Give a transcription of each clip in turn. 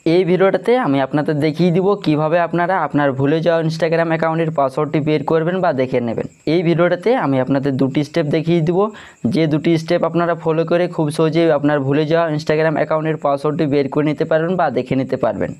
এই ভিডিওটাতে আমি আপনাদের দেখিয়ে দিব কিভাবে আপনারা আপনার ভুলে যাওয়া ইনস্টাগ্রাম অ্যাকাউন্টের পাসওয়ার্ডটি বের করবেন বা দেখে নেবেন। এই ভিডিওটাতে আমি আপনাদের দুটি স্টেপ দেখিয়ে দিব, যে দুটি স্টেপ আপনারা ফলো করে খুব সহজেই আপনার ভুলে যাওয়া ইনস্টাগ্রাম অ্যাকাউন্টের পাসওয়ার্ডটি বের করে নিতে পারবেন বা দেখে নিতে পারবেন।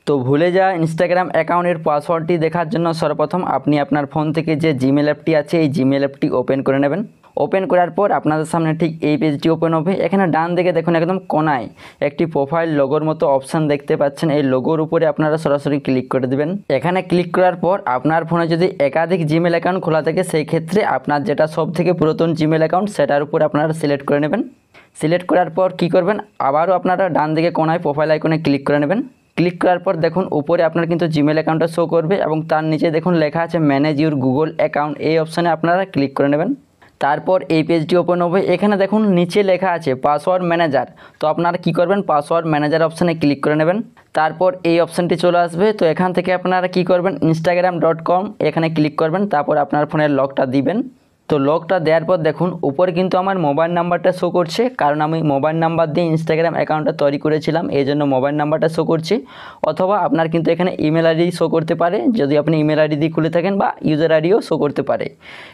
তো ভুলে যাওয়া ইনস্টাগ্রাম অ্যাকাউন্টের পাসওয়ার্ডটি দেখার জন্য সর্বপ্রথম আপনি আপনার ফোন থেকে যে জিমেল অ্যাপটি আছে এই জিমেল অ্যাপটি ওপেন করে নেবেন। ওপেন করার পর আপনাদের সামনে ঠিক এই পেজটি ওপেন হবে। এখানে ডান দিকে দেখুন একদম কোনায় একটি প্রোফাইল লোগোর মতো অপশান দেখতে পাচ্ছেন। এই লোগোর উপরে আপনারা সরাসরি ক্লিক করে দেবেন। এখানে ক্লিক করার পর আপনার ফোনে যদি একাধিক জিমেল অ্যাকাউন্ট খোলা থাকে সেই ক্ষেত্রে আপনার যেটা সব থেকে পুরাতন জিমেল অ্যাকাউন্ট সেটার উপর আপনারা সিলেক্ট করে নেবেন। সিলেক্ট করার পর কি করবেন, আবারও আপনারা ডান দিকে কোনায় প্রোফাইল আইকনে ক্লিক করে নেবেন। ক্লিক করার পর দেখুন উপরে আপনার কিন্তু জিমেল অ্যাকাউন্টটা শো করবে এবং তার নিচে দেখুন লেখা আছে ম্যানেজ ইউর গুগল অ্যাকাউন্ট। এই অপশানে আপনারা ক্লিক করে নেবেন। তারপর এই পেজটি ওপেন হবে। এখানে দেখুন নিচে লেখা আছে পাসওয়ার্ড ম্যানেজার। তো আপনারা কি করবেন, পাসওয়ার্ড ম্যানেজার অপশানে ক্লিক করে নেবেন। তারপর এই অপশানটি চলে আসবে। তো এখান থেকে আপনারা কি করবেন, instagram.com এখানে ক্লিক করবেন। তারপর আপনার ফোনের লকটা দিবেন। তো লকটা দেওয়ার পর দেখুন উপরে কিন্তু আমার মোবাইল নাম্বারটা শো করছে, কারণ আমি মোবাইল নাম্বার দিয়ে ইনস্টাগ্রাম অ্যাকাউন্টটা তৈরি করেছিলাম, এই জন্য মোবাইল নাম্বারটা শো করছে। অথবা আপনার কিন্তু এখানে ইমেল আইডি শো করতে পারে, যদি আপনি ইমেল আইডি দিয়ে খুলে থাকেন, বা ইউজার আইডিও শো করতে পারে।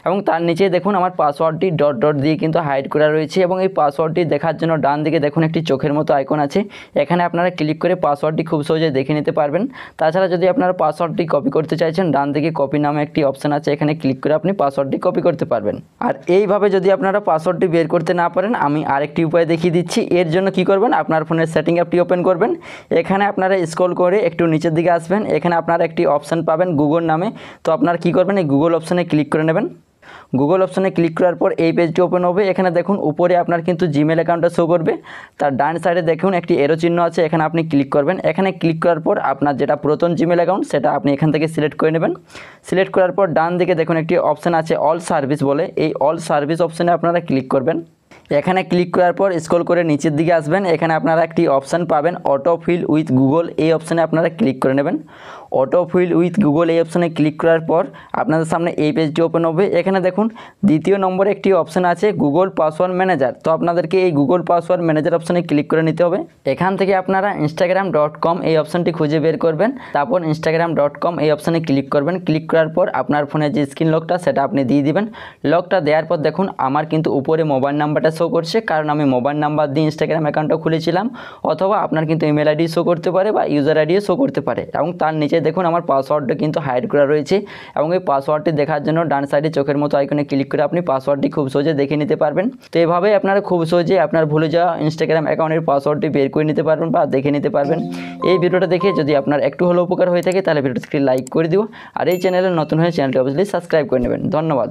এবং তার নিচে দেখুন আমার পাসওয়ার্ডটি ডট ডট দিয়ে কিন্তু হাইড করা রয়েছে। এবং এই পাসওয়ার্ডটি দেখার জন্য ডান দিকে দেখুন একটি চোখের মতো আইকন আছে, এখানে আপনারা ক্লিক করে পাসওয়ার্ডটি খুব সহজে দেখে নিতে পারবেন। তাছাড়া যদি আপনারা পাসওয়ার্ডটি কপি করতে চাইছেন, ডান দিকে কপি নামে একটি অপশান আছে, এখানে ক্লিক করে আপনি পাসওয়ার্ডটি কপি করতে পারবেন। আর এইভাবে যদি আপনারা পাসওয়ার্ডটি বের করতে না পারেন, আমি আরেকটি উপায় দেখিয়ে দিচ্ছি। এর জন্য কি করবেন, আপনার ফোনের সেটিং অ্যাপটি ওপেন করবেন। এখানে আপনারা স্ক্রল করে একটু নিচের দিকে আসবেন, এখানে আপনারা একটি অপশান পাবেন গুগল নামে। তো আপনারা কি করবেন, এই গুগল অপশানে ক্লিক করে নেবেন। গুগল অপশানে ক্লিক করার পর এই পেজটি ওপেন হবে। এখানে দেখুন উপরে আপনার কিন্তু জিমেল অ্যাকাউন্টটা শো করবে, তার ডান সাইডে দেখুন একটি এরো চিহ্ন আছে, এখানে আপনি ক্লিক করবেন। এখানে ক্লিক করার পর আপনার যেটা পুরাতন জিমেল অ্যাকাউন্ট সেটা আপনি এখান থেকে সিলেক্ট করে নেবেন। সিলেক্ট করার পর ডান দিকে দেখুন একটি অপশান আছে অল সার্ভিস বলে, এই অল সার্ভিস অপশানে আপনারা ক্লিক করবেন। এখানে ক্লিক করার পর স্ক্রল করে নিচের দিকে আসবেন, এখানে আপনারা একটি অপশান পাবেন অটো ফিল উইথ গুগল। এই অপশানে আপনারা ক্লিক করে নেবেন। অটো ফিল উইথ গুগল এই অপশানে ক্লিক করার পর আপনাদের সামনে এই পেজটি ওপেন হবে। এখানে দেখুন দ্বিতীয় নম্বরে একটি অপশান আছে গুগল পাসওয়ার্ড ম্যানেজার। তো আপনাদেরকে এই গুগল পাসওয়ার্ড ম্যানেজার অপশানে ক্লিক করে নিতে হবে। এখান থেকে আপনারা instagram.com এই অপশানটি খুঁজে বের করবেন। তারপর instagram.com এই অপশানে ক্লিক করবেন। ক্লিক করার পর আপনার ফোনে যে স্ক্রিন লকটা সেটা আপনি দিয়ে দিবেন। লকটা দেওয়ার পর দেখুন আমার কিন্তু উপরে মোবাইল নাম্বারটা শো করছে, কারণ আমি মোবাইল নাম্বার দিয়ে ইনস্টাগ্রাম অ্যাকাউন্টটা খুলেছিলাম। অথবা আপনার কিন্তু ইমেল আইডি শো করতে পারে বা ইউজার আইডিও শো করতে পারে। এবং তার নিচে দেখুন আমার পাসওয়ার্ডটা কিন্তু হাইড করা রয়েছে। এবং এই পাসওয়ার্ডটি দেখার জন্য ডান সাইডে চোখের মতো আইকনে ক্লিক করে আপনি পাসওয়ার্ডটি খুব সহজে দেখে নিতে পারবেন। তো এভাবেই আপনারা খুব সহজে আপনার ভুলে যাওয়া ইনস্টাগ্রাম অ্যাকাউন্টের পাসওয়ার্ডটি বের করে নিতে পারবেন বা দেখে নিতে পারবেন। এই ভিডিওটা দেখে যদি আপনার একটু হলেও উপকার হয়ে থাকে তাহলে ভিডিওটিকে লাইক করে দিও। আর এই চ্যানেলে নতুন হয়ে চ্যানেলটি অবশ্যই সাবস্ক্রাইব করে নেবেন। ধন্যবাদ।